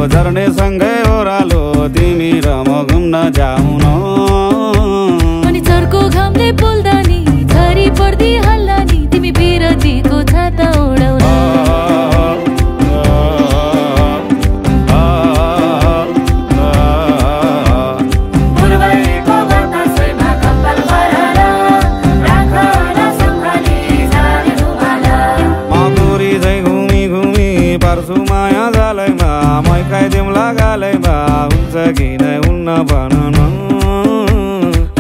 झर्ने सँगै ओह्रालो तिमी र म घुम्न जाऊ न अनि चर्को घामले पोल्दा नि झरी पर्दी हल्ला नि तिमी बिरतीको छाता ओढाउन माया जालैमा मै खाइदिउँला गालैमा हुन्छ कि नै हुन्न भन न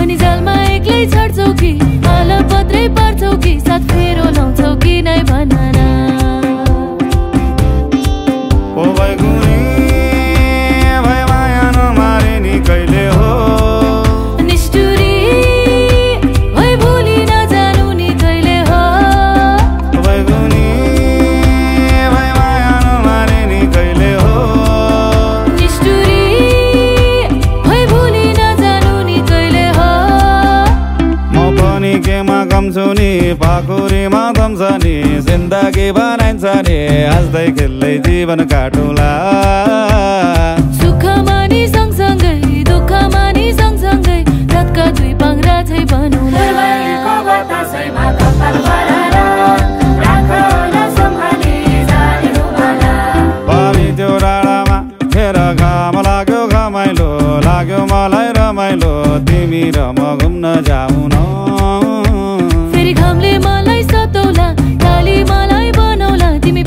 अनि जालमा एक्लै छड्छौ कि माला पत्रै पार्छौ कि साथ फेरो लाउँछौ कि नै भन न ओ भाइ गुनी भाइ माया नमारे नि कहिले हो निष्ठुरी भाइ भुली नजानु नि कहिले हो भाइ गुनी कम्छुनी पाखुरीमा दम्छ नि जिन्दगी बनाइन्छ नि हाँस्दै खेल्दै जीवन काटुला सुखमा नि सँगसँगै दुःखमा नि सँगसँगै रातका दुई पाङ्ग्रा झै बनौला पानी त्यो डाँडामा फेर घाम लाग्यो घमाइलो लाग्यो मलाई रमाइलो तिमी र म घुम्न जाऊ न घामले मलाई सतौला काली मलाई बनाउला तिमी